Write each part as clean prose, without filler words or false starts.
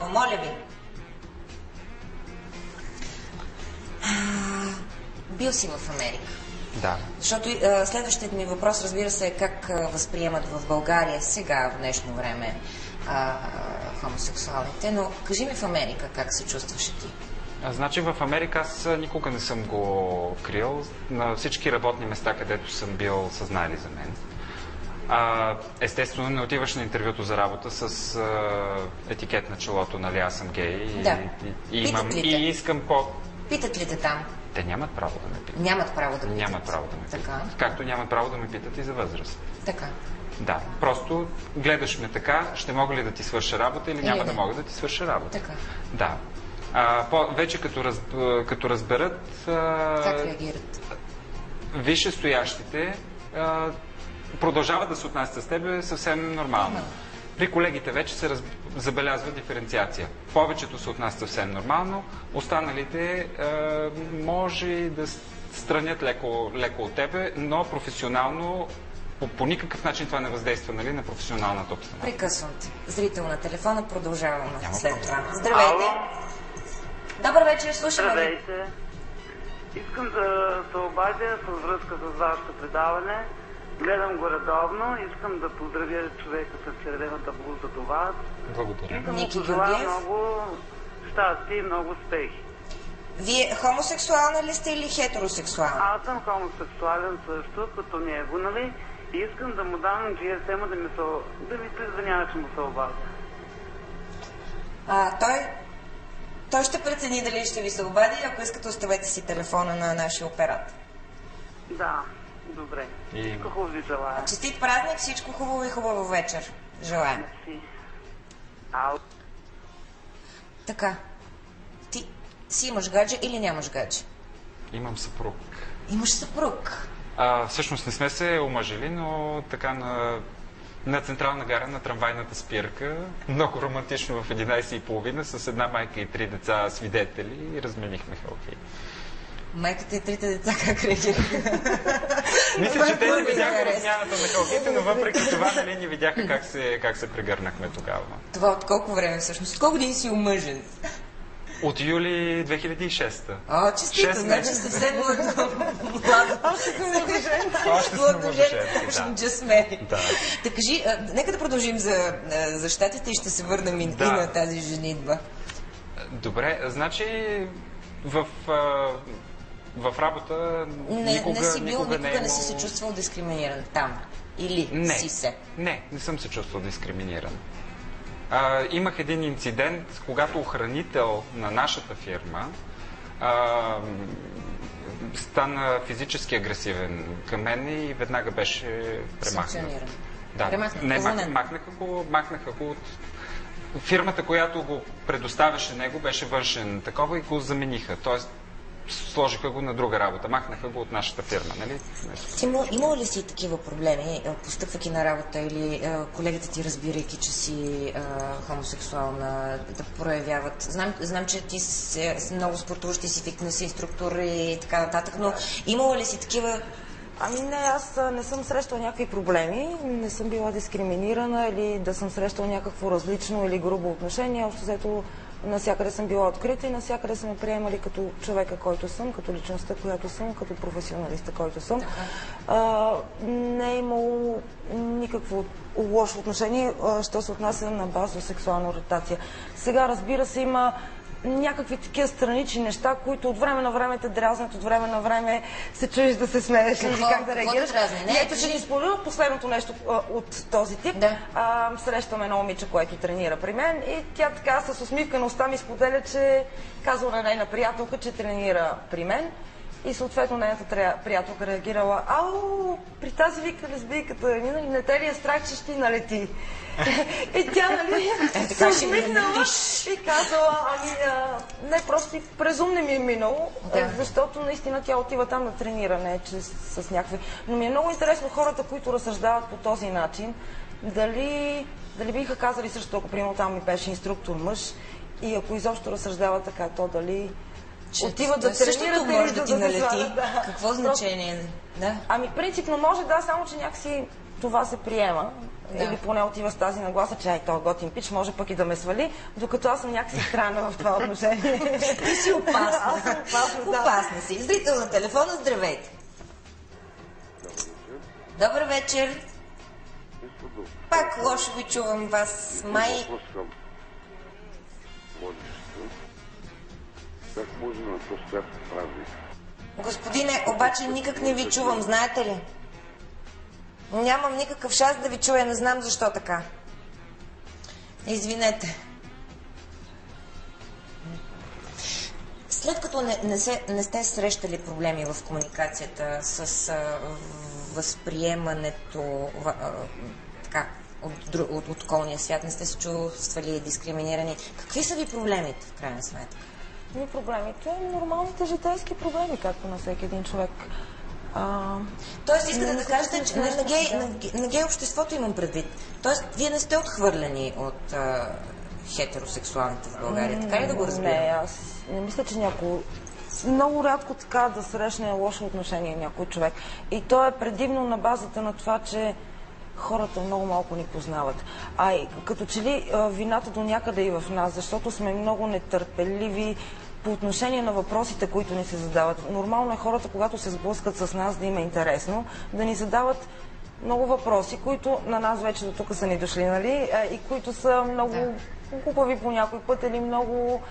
телефона, моля ви. Бил си в Америка. Да. Защото следващият ми въпрос, разбира се, е как възприемат в България сега, в днешно време, хомосексуалните. Но кажи ми в Америка как се чувстваш ти? Значи в Америка аз никога не съм го крил. На всички работни места, където съм бил, са знаели за мен. Естествено, не отиваш на интервюто за работа с етикет на челото, нали, аз съм гей и искам Питат ли те там? Те нямат право да ме питат. Нямат право да питат. Нямат право да ме питат. Така. Както нямат право да ме питат и за възраст. Така. Да. Просто гледаш ме така, ще мога ли да ти свърша работа или няма да мога да ти свърша работа. Така. Да. Вече като разберат... Как реагират? Висшестоящите продължават да се отнасят с тебе съвсем нормално. При колегите вече се забелязва диференциация. Повечето се отнасят съвсем нормално, останалите може да странят леко от тебе, но професионално по никакъв начин това не въздейства, нали, на професионалната обстановка. Прекъсвам те. Зрител на телефона, продължаваме след това. Здравейте! Добър вечер, слушаме. Здравейте! Искам да се обадя с връзка с вашето предаване. Гледам го редовно. Искам да поздравя човека с червената блуза до вас. Благодаря. И да му пожелая много щастие и много успехи. Вие хомосексуална ли сте или хетеросексуална? Аз съм хомосексуален също, като него, нали? И искам да му дам GSM-а да ми призвънява, че му се обадя. Той ще прецени дали ще ви се обади, ако искате оставете си телефона на нашия оператор. Да, добре. Всичко хубаво ви желая. Честит празник, всичко хубаво и хубаво вечер. Желаем. Така. Ти си имаш гадже или нямаш гадже? Имам съпруг. Имаш съпруг? Всъщност не сме се омъжили, но така на Централна гара, на трамвайната спирка, много романтично в 11:30 с една майка и 3 деца свидетели и разменихме халки. Майката и 3 деца как реагираха? Мисля, че те не видяха размяната на халките, но въпреки това нали не видяха как се прегърнахме тогава. Това от колко време всъщност? От колко години си омъжен? От юли 2006. Честито, значи съвсем младо. Още сме младожени. Точно, джасмери. Да, кажи, нека да продължим за щатите и ще се върнем и на тази женитба. Добре, значи в работа никога не си се чувствал дискриминиран там? Или си се? Не съм се чувствал дискриминиран. Имах един инцидент, когато охранител на нашата фирма стана физически агресивен към мен и веднага беше премахнат. Махнаха го от фирмата, която го предоставяше него, беше външен такова и го замениха. Тоест, сложиха го на друга работа, махнаха го от нашата фирма, нали? Имал ли си такива проблеми, постъпвайки на работа или колегите ти, разбирайки, че си хомосексуална, да проявяват? Знам, че ти си много спортуващ, ти си фитнес инструктор и така нататък, но имала ли си такива? Ами не, аз не съм срещала някакви проблеми, не съм била дискриминирана или да съм срещала някакво различно или грубо отношение. Общо взето навсякъде съм била открита и навсякъде са ме приемали като човека, който съм, като личността, която съм, като професионалиста, който съм. Не е имало никакво лошо отношение, що се отнася на база сексуална ориентация. Сега, разбира се, има някакви такива странични неща, които от време на време те дразнят, от време на време се чуеш да се смееш или как да реагираш. Ето ще ни споделя последното нещо от този тип. Срещам едно момиче, което тренира при мен и тя така с усмивка на уста ми споделя, че казва на нейна приятелка, че тренира при мен. И съответно нейната приятелка реагирала: ау, при тази вика лесбийката, не те ли е страх, че ще ти налети? И тя, нали, се усмихнала и казала: не, просто през ум не ми е минало, защото наистина тя отива там да тренира, не че с някакви. Но ми е много интересно хората, които разсъждават по този начин, дали биха казали също, ако примерно там ми беше инструктор мъж и ако изобщо разсъждава така, то дали отиват да тренират или да ти налети. Какво значение? Ами принципно може, да, само че някакси това се приема. Да. Или поне отива с тази нагласа, че ай, той готин пич, може пък и да ме свали, докато аз съм някакси странна в това отношение. Ти си опасна. Аз съм опасна, да. Опасна си. Зрител на телефона, здравейте. Добър вечер. Пак лошо ви чувам вас, май. Как може на този свят празник? Господине, обаче никак не ви чувам, знаете ли? Нямам никакъв шанс да ви чуя, не знам защо така. Извинете. След като не сте срещали проблеми в комуникацията с възприемането така, от околния свят, не сте се чувствали дискриминирани, какви са ви проблемите в крайна сметка? Проблемите, нормалните житейски проблеми, както на всеки един човек. Тоест, искате да кажете, че на гей обществото имам предвид. Тоест, вие не сте отхвърлени от хетеросексуалните в България. Така ли да го разбирам? Не, аз не мисля, че някой... Много рядко така да срещне лошо отношение някой човек. И то е предимно на базата на това, че хората много малко ни познават. И като че ли вината до някъде и в нас, защото сме много нетърпеливи по отношение на въпросите, които ни се задават. Нормално е хората, когато се сблъскат с нас, да им е интересно, да ни задават много въпроси, които на нас вече до тук са ни дошли, нали? И които са много глупави по някой път или много...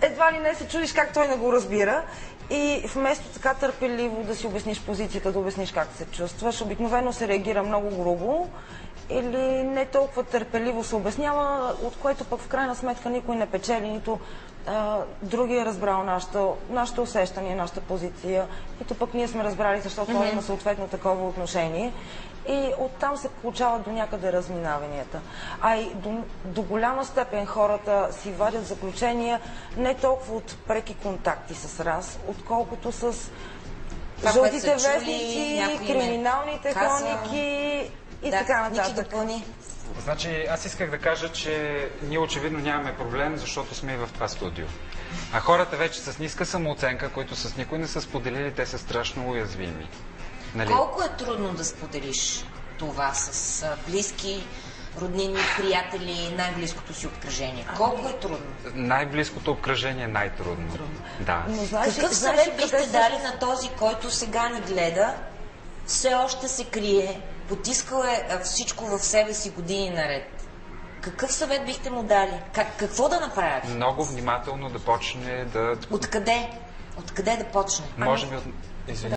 Едва ли не се чудиш как той не го разбира. И вместо така търпеливо да си обясниш позицията, да обясниш как се чувстваш, обикновено се реагира много грубо или не толкова търпеливо се обяснява, от което пък в крайна сметка никой не печели, нито другия е разбрал нашето усещане, нашата позиция, нито пък ние сме разбрали, защото той има съответно такова отношение. И оттам се получават до някъде разминаванията. И до голяма степен хората си вадят заключения не толкова от преки контакти с раз, отколкото с жълтите вестници, криминалните хроники и така нататък. Ники допълни. Значи, аз исках да кажа, че ние очевидно нямаме проблем, защото сме и в това студио. А хората вече с ниска самооценка, които с никой не са споделили, те са страшно уязвими. Нали? Колко е трудно да споделиш това с близки, роднини, приятели, най-близкото си обкръжение? Колко е трудно? Най-близкото обкръжение е най-трудно. Да. Какъв съвет бихте дали на този, който сега ни гледа, все още се крие, потискал е всичко в себе си години наред? Какъв съвет бихте му дали? Какво да направи? Много внимателно да почне да... Откъде? Откъде да почне? Може би от... Извинявай.